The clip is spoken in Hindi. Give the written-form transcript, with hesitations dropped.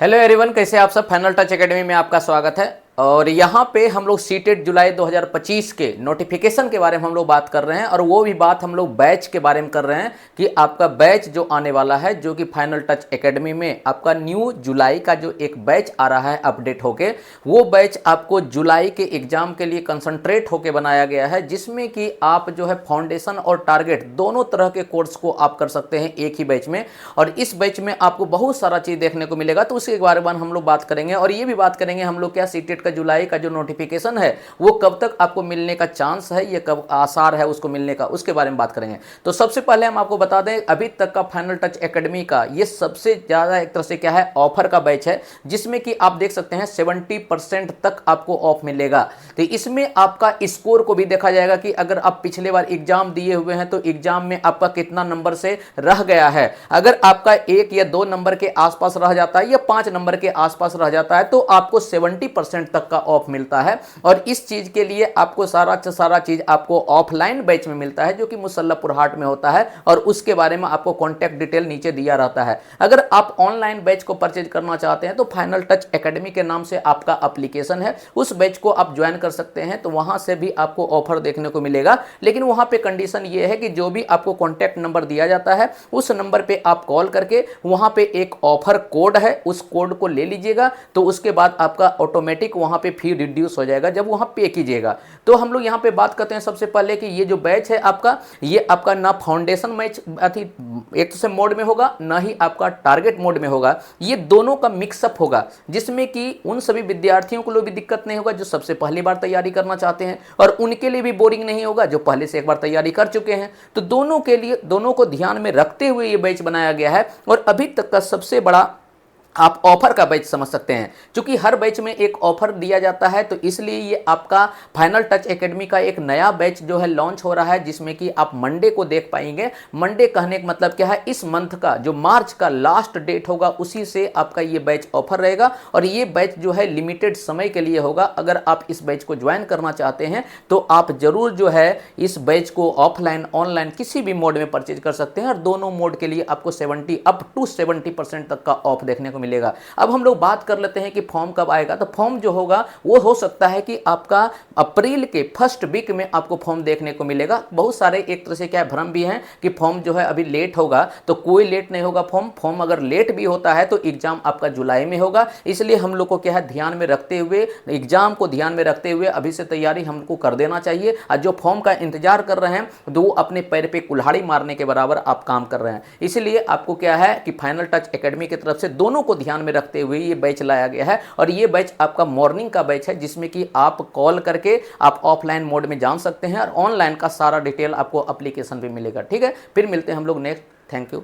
हेलो एवरीवन, कैसे आप सब। फाइनल टच एकेडमी में आपका स्वागत है। और यहाँ पे हम लोग सीटेट जुलाई 2025 के नोटिफिकेशन के बारे में हम लोग बात कर रहे हैं, और वो भी बात हम लोग बैच के बारे में कर रहे हैं कि आपका बैच जो आने वाला है, जो कि फाइनल टच एकेडमी में आपका न्यू जुलाई का जो एक बैच आ रहा है अपडेट होके, वो बैच आपको जुलाई के एग्जाम के लिए कंसंट्रेट होके बनाया गया है, जिसमें कि आप जो है फाउंडेशन और टारगेट दोनों तरह के कोर्स को आप कर सकते हैं एक ही बैच में। और इस बैच में आपको बहुत सारा चीज देखने को मिलेगा, तो उसके बारे में हम लोग बात करेंगे। और ये भी बात करेंगे हम लोग क्या सीटेट का जुलाई का जो नोटिफिकेशन है वो कब तक आपको मिलने का चांस है, ये कब आसार है उसको मिलने का, उसके बारे में बात करेंगे। तो सबसे पहले हम आपको बता दें, अभी तक का फाइनल टच एकेडमी का ये सबसे ज्यादा एक तरह से क्या है, ऑफर का बैच है, जिसमें कि आप देख सकते हैं 70% तक आपको ऑफ मिलेगा। तो इसमें आपका स्कोर को भी देखा जाएगा कि अगर आप पिछले बार एग्जाम दिए हुए हैं तो एग्जाम में आपका कितना नंबर से रह गया है। अगर आपका 1 या 2 नंबर के आसपास रह जाता है या 5 नंबर के आसपास रह जाता है तो आपको 70% तक का ऑफ मिलता है। और इस चीज के लिए आपको सारा चीज आपको ऑफलाइन बैच में मिलता है, जो कि मुसल्लपुर हाट में होता है, और उसके बारे में आपको कॉन्टैक्ट डिटेल नीचे दिया रहता है। अगर आप ऑनलाइन बैच को परचेज करना चाहते हैं तो फाइनल टच एकेडमी के नाम से आपका एप्लीकेशन है, उस बैच को आप ज्वाइन कर सकते हैं, तो वहां से भी आपको ऑफर देखने को मिलेगा। लेकिन वहां पे कंडीशन ये है कि जो भी आपको कॉन्टैक्ट नंबर दिया जाता है उस नंबर पे आप कॉल करके वहां पे एक ऑफर कोड है, उस कोड को ले लीजिएगा, तो उसके बाद आपका ऑटोमेटिक वहां पे फी रिड्यूस हो जाएगा जब वहां पे कीजिएगा। तो हम लोग यहां पे बात करते हैं सबसे पहले कि ये जो बैच है आपका, ये आपका ना फाउंडेशन मैच एक से मोड में होगा, ना ही आपका टारगेट मोड में होगा, ये दोनों का मिक्सअप होगा, जिसमें कि उन सभी विद्यार्थियों को भी दिक्कत नहीं होगा जो सबसे पहली बार तैयारी करना चाहते हैं, और उनके लिए भी बोरिंग नहीं होगा जो पहले से एक बार तैयारी कर चुके हैं। तो दोनों के लिए, दोनों को ध्यान में रखते हुए ये बैच बनाया गया है। और अभी तक का सबसे बड़ा आप ऑफर का बैच समझ सकते हैं, क्योंकि हर बैच में एक ऑफर दिया जाता है, तो इसलिए ये आपका फाइनल टच एकेडमी का एक नया बैच जो है लॉन्च हो रहा है, जिसमें कि आप मंडे को देख पाएंगे। मंडे कहने का मतलब क्या है, इस मंथ का जो मार्च का लास्ट डेट होगा उसी से आपका ये बैच ऑफर रहेगा। और ये बैच जो है लिमिटेड समय के लिए होगा। अगर आप इस बैच को ज्वाइन करना चाहते हैं तो आप जरूर जो है इस बैच को ऑफलाइन ऑनलाइन किसी भी मोड में परचेज कर सकते हैं, और दोनों मोड के लिए आपको 70% तक का ऑफ देखने को मिलेगा। अब हम लोग बात कर लेते हैं कि फॉर्म कब आएगा। तो फॉर्म जो होगा वो हो सकता है कि आपका अप्रैल के फर्स्ट वीक में आपको फॉर्म देखने को मिलेगा। बहुत सारे एक तरह से क्या भ्रम भी हैं कि फॉर्म जो है अभी लेट होगा, तो कोई लेट नहीं होगा। फॉर्म अगर लेट भी होता है तो एग्जाम आपका जुलाई में होगा। इसलिए हम लोग को क्या है, ध्यान में रखते हुए, एग्जाम को ध्यान में रखते हुए अभी से तैयारी हमको कर देना चाहिए। और जो फॉर्म का इंतजार कर रहे हैं तो वो अपने पैर पे कुल्हाड़ी मारने के बराबर आप काम कर रहे हैं। इसलिए आपको क्या है कि फाइनल टच एकेडमी की तरफ से दोनों को ध्यान में रखते हुए ये बैच लाया गया है। और ये बैच आपका मॉर्निंग का बैच है, जिसमें कि आप कॉल करके आप ऑफलाइन मोड में जान सकते हैं, और ऑनलाइन का सारा डिटेल आपको एप्लीकेशन पे मिलेगा। ठीक है, फिर मिलते हैं हम लोग नेक्स्ट। Thank you.